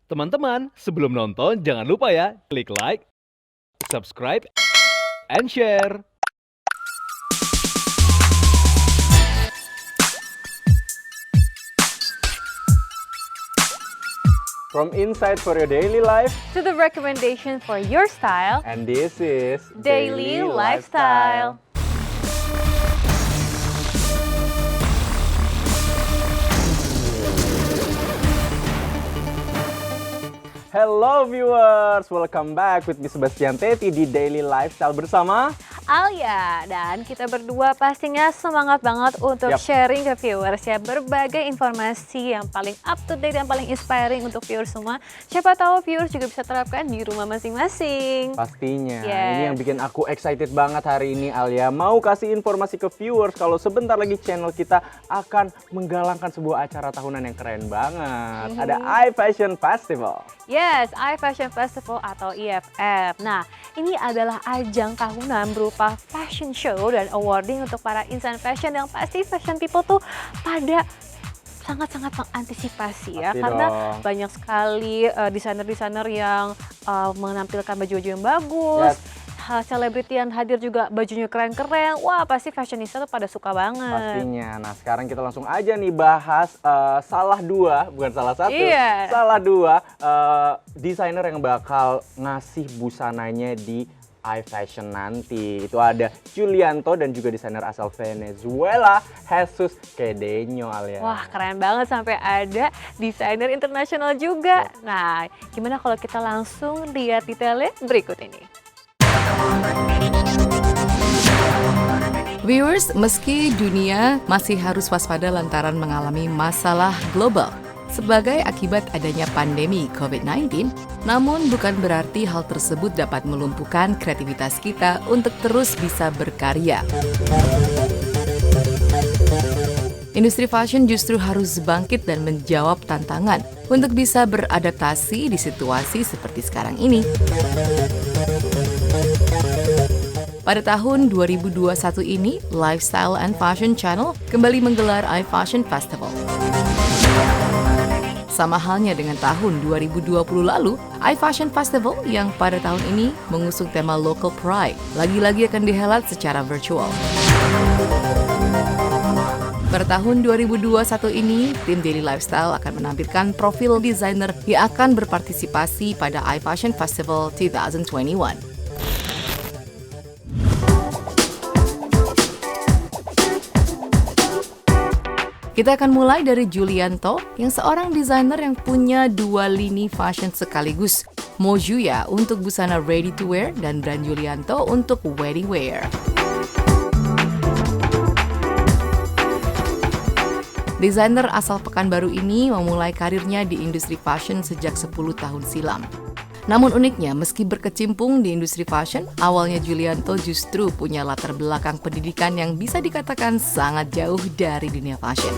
Teman-teman, sebelum nonton jangan lupa ya, klik like, subscribe, and share. From insight for your daily life, To the recommendation for your style, and this is Daily Lifestyle. Hello viewers, welcome back with me Sebastian Teti di Daily Lifestyle bersama Alia. Dan kita berdua pastinya semangat banget untuk Yap. sharing ke viewers ya berbagai informasi yang paling up to date, yang paling inspiring untuk viewers semua. Siapa tahu viewers juga bisa terapkan di rumah masing-masing. pastinya. Yes. Ini yang bikin aku excited banget hari ini Alia. Mau kasih informasi ke viewers kalau sebentar lagi channel kita akan menggalangkan sebuah acara tahunan yang keren banget. Ada iFashion Festival. Yes, iFashion Festival atau IFF. Nah, ini adalah ajang tahunan berupa fashion show dan awarding untuk para insan fashion yang pasti fashion people tuh pada sangat-sangat mengantisipasi ya. Pasti Karena dong. banyak sekali desainer-desainer yang menampilkan baju-baju yang bagus. Yes. Selebriti yang hadir juga bajunya keren-keren. Wah, pasti fashionista tuh pada suka banget. Pastinya. Nah sekarang kita langsung aja nih bahas salah dua, bukan salah satu. Iya. Salah dua desainer yang bakal ngasih busananya di iFashion nanti. Itu ada Giulianto dan juga desainer asal Venezuela, Jesus Cedeño Alia. Wah, keren banget sampai ada desainer internasional juga. Nah, gimana kalau kita langsung lihat detailnya berikut ini? Viewers, meski dunia masih harus waspada lantaran mengalami masalah global sebagai akibat adanya pandemi COVID-19, namun bukan berarti hal tersebut dapat melumpuhkan kreativitas kita untuk terus bisa berkarya. Industri fashion justru harus bangkit dan menjawab tantangan untuk bisa beradaptasi di situasi seperti sekarang ini. Pada tahun 2021 ini, Lifestyle and Fashion Channel kembali menggelar iFashion Festival. Sama halnya dengan tahun 2020 lalu, iFashion Festival yang pada tahun ini mengusung tema Local Pride lagi-lagi akan dihelat secara virtual. Pada tahun 2021 ini, tim Daily Lifestyle akan menampilkan profil desainer yang akan berpartisipasi pada iFashion Festival 2021. Kita akan mulai dari Giulianto, yang seorang desainer yang punya dua lini fashion sekaligus. Mojuya untuk busana ready to wear dan brand Giulianto untuk wedding wear. Desainer asal Pekanbaru ini memulai karirnya di industri fashion sejak 10 tahun silam. Namun uniknya, meski berkecimpung di industri fashion, awalnya Giulianto justru punya latar belakang pendidikan yang bisa dikatakan sangat jauh dari dunia fashion.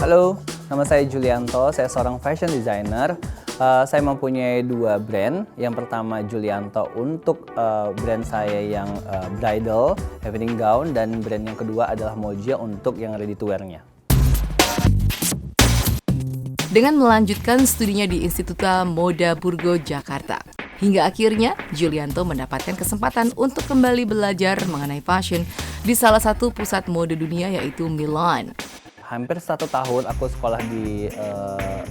Halo, nama saya Giulianto, saya seorang fashion designer. Saya mempunyai dua brand. Yang pertama Giulianto untuk brand saya yang bridal, evening gown, dan brand yang kedua adalah Moja untuk yang ready to wear-nya. Dengan melanjutkan studinya di Instituta Moda Burgo, Jakarta. Hingga akhirnya, Giulianto mendapatkan kesempatan untuk kembali belajar mengenai fashion di salah satu pusat mode dunia yaitu Milan. Hampir 1 tahun aku sekolah di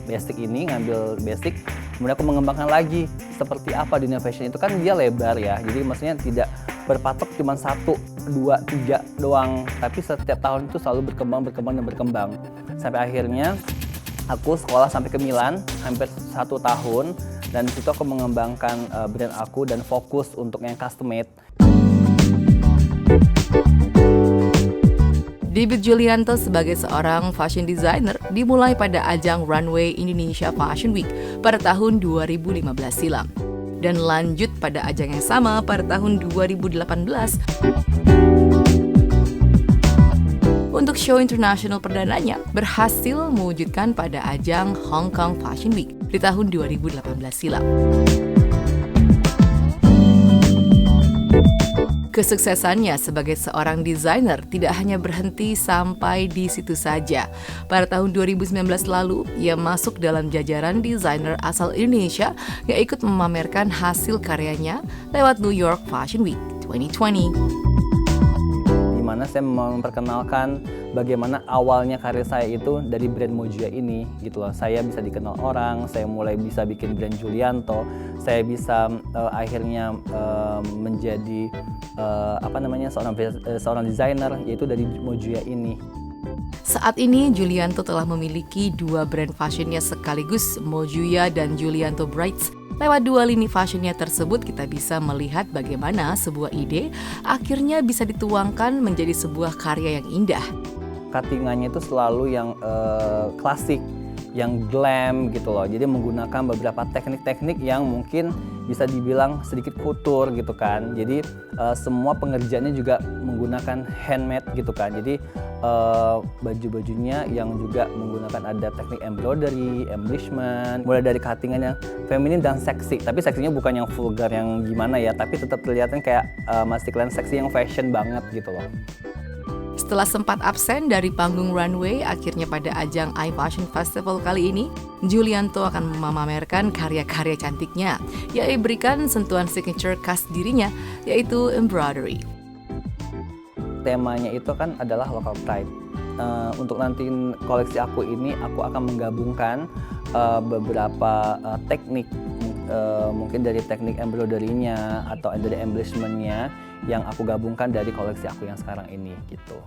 basic ini, ngambil basic, kemudian aku mengembangkan lagi seperti apa dunia fashion itu kan dia lebar ya, jadi maksudnya tidak berpatok cuma 1, 2, 3 doang, tapi setiap tahun itu selalu berkembang. Sampai akhirnya aku sekolah sampai ke Milan, hampir 1 tahun, dan di situ aku mengembangkan brand aku dan fokus untuk yang custom made. Debut Giulianto sebagai seorang fashion designer dimulai pada ajang Runway Indonesia Fashion Week pada tahun 2015 silam. Dan lanjut pada ajang yang sama pada tahun 2018. Untuk show internasional perdananya berhasil mewujudkan pada ajang Hong Kong Fashion Week di tahun 2018 silam. Kesuksesannya sebagai seorang desainer tidak hanya berhenti sampai di situ saja. Pada tahun 2019 lalu, ia masuk dalam jajaran desainer asal Indonesia yang ikut memamerkan hasil karyanya lewat New York Fashion Week 2020. Di mana saya memperkenalkan bagaimana awalnya karir saya itu dari brand Mojia ini gitu loh. Saya bisa dikenal orang, saya mulai bisa bikin brand Giulianto, saya bisa akhirnya menjadi seorang desainer, yaitu dari Mojia ini. Saat ini Giulianto telah memiliki 2 brand fashionnya sekaligus, Mojia dan Giulianto Brights. Lewat 2 lini fashionnya tersebut kita bisa melihat bagaimana sebuah ide akhirnya bisa dituangkan menjadi sebuah karya yang indah. Cuttingannya itu selalu yang klasik, yang glam gitu loh. Jadi menggunakan beberapa teknik-teknik yang mungkin bisa dibilang sedikit kultur gitu kan. Jadi semua pengerjaannya juga menggunakan handmade gitu kan. Jadi baju-bajunya yang juga menggunakan ada teknik embroidery, embellishment, mulai dari cuttingan yang feminin dan seksi. Tapi seksinya bukan yang vulgar yang gimana ya, tapi tetap kelihatan kayak masih kelihatan seksi yang fashion banget gitu loh. Setelah sempat absen dari panggung runway, akhirnya pada ajang iFashion Festival kali ini, Giulianto akan memamerkan karya-karya cantiknya, yaitu berikan sentuhan signature khas dirinya, yaitu embroidery. Temanya itu kan adalah local pride. Untuk nanti koleksi aku ini, aku akan menggabungkan beberapa teknik, mungkin dari teknik embroidery-nya atau dari embellishment-nya yang aku gabungkan dari koleksi aku yang sekarang ini gitu.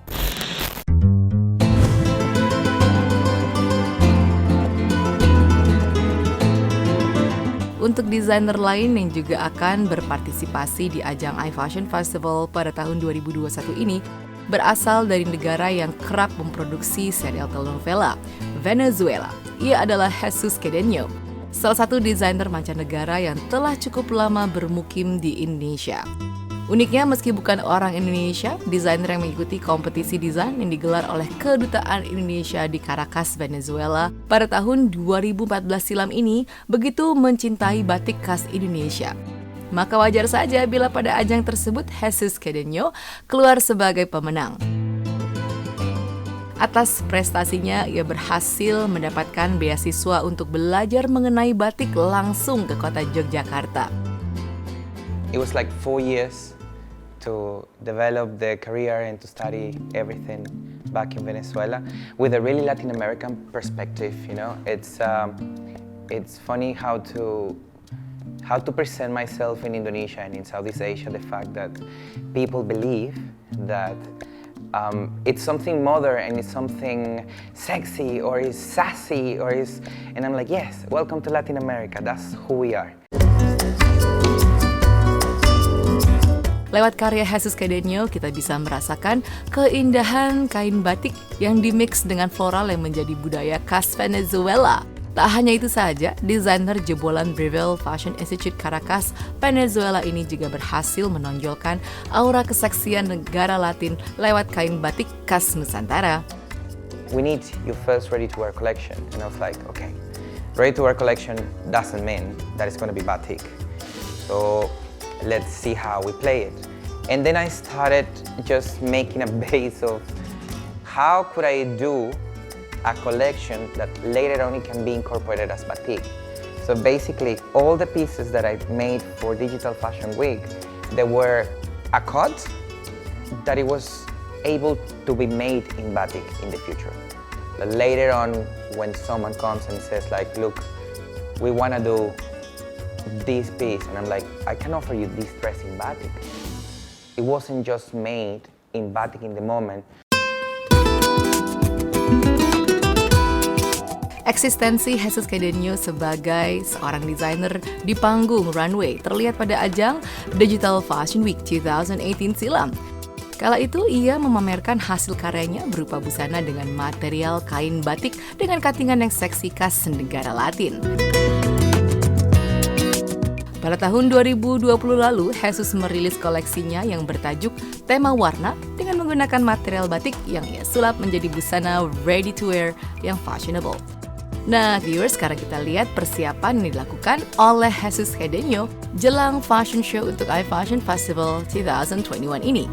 Untuk desainer lain yang juga akan berpartisipasi di ajang iFashion Festival pada tahun 2021 ini berasal dari negara yang kerap memproduksi serial telenovela, Venezuela. Ia adalah Jesus Quedeño, salah satu desainer mancanegara yang telah cukup lama bermukim di Indonesia. Uniknya, meski bukan orang Indonesia, desainer yang mengikuti kompetisi desain yang digelar oleh Kedutaan Indonesia di Caracas, Venezuela pada tahun 2014 silam ini begitu mencintai batik khas Indonesia. Maka wajar saja bila pada ajang tersebut Jesus Quedeño keluar sebagai pemenang. Atas prestasinya, ia berhasil mendapatkan beasiswa untuk belajar mengenai batik langsung ke kota Yogyakarta. It was like 4 years to develop the career and to study everything back in Venezuela with a really Latin American perspective. You know, it's funny how to present myself in Indonesia and in Southeast Asia. The fact that people believe that it's something modern and it's something sexy or is sassy or is, and I'm like, yes, welcome to Latin America. That's who we are. Lewat karya Jesus Quedeño, kita bisa merasakan keindahan kain batik yang dimix dengan floral yang menjadi budaya khas Venezuela. Tak hanya itu saja, desainer jebolan Breville Fashion Institute Caracas, Venezuela ini juga berhasil menonjolkan aura keseksian negara Latin lewat kain batik khas Nusantara. We need your first ready-to-wear collection. And I was like, okay, ready-to-wear collection doesn't mean that it's going to be batik. So let's see how we play it. And then I started just making a base of how could I do a collection that later on it can be incorporated as batik. So basically all the pieces that I made for Digital Fashion Week, they were a cut that it was able to be made in batik in the future. But later on when someone comes and says like, look, we want to do this piece, and I'm like, I can offer you this dress in batik. It wasn't just made in batik in the moment. Eksistensi Jesus Quedeño sebagai seorang desainer di panggung runway terlihat pada ajang Digital Fashion Week 2018 silam. Kala itu ia memamerkan hasil karyanya berupa busana dengan material kain batik dengan cuttingan yang seksi khas negara Latin. Pada tahun 2020 lalu, Jesus merilis koleksinya yang bertajuk Tema Warna dengan menggunakan material batik yang ia sulap menjadi busana ready to wear yang fashionable. Nah, viewers, sekarang kita lihat persiapan yang dilakukan oleh Jesus Cedeño jelang fashion show untuk iFashion Festival 2021 ini.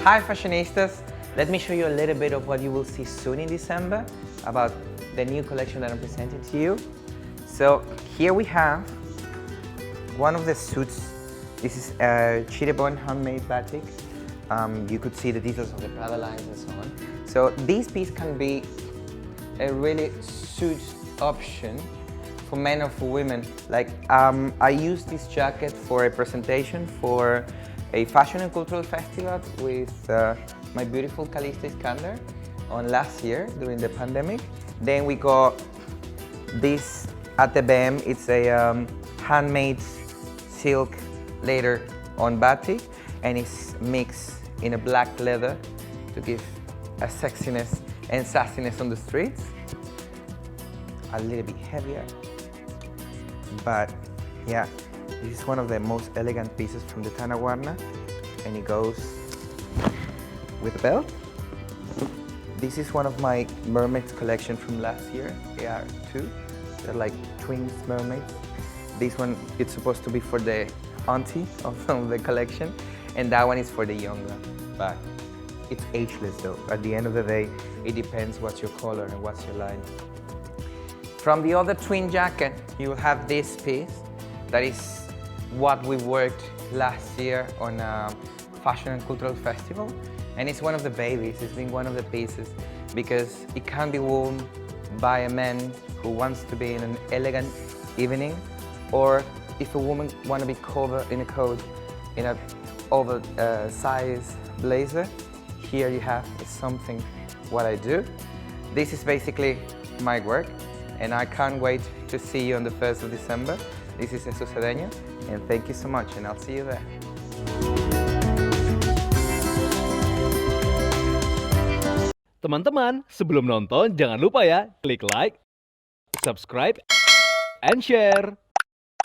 Hi fashionistas, let me show you a little bit of what you will see soon in December about the new collection that I'm presenting to you. So here we have one of the suits. This is a Chiribon handmade batik. You could see the details of the Prada lines and so on. So this piece can be a really suit option for men or for women. Like I used this jacket for a presentation for a fashion and cultural festival with my beautiful Calista Iskander on last year during the pandemic. Then we got this ATBM. It's a handmade silk leather on batik, and it's mixed in a black leather to give a sexiness and sassiness on the streets. A little bit heavier, but yeah, this is one of the most elegant pieces from the Tanaguarna, and it goes with a belt. This is one of my mermaids collection from last year. They are two. They're like twins mermaids. This one, it's supposed to be for the auntie of the collection, and that one is for the younger. But it's ageless though. At the end of the day, it depends what's your color and what's your line. From the other twin jacket, you will have this piece. That is what we worked last year on a fashion and cultural festival. And it's one of the babies. It's been one of the pieces because it can be worn by a man who wants to be in an elegant evening, or if a woman want to be covered in a coat in a oversized blazer. Here you have something what I do. This is basically my work, and I can't wait to see you on the 1st of December. This is Jesus Cedeño, and thank you so much, and I'll see you there. Teman-teman, sebelum nonton jangan lupa ya klik like, subscribe, and share.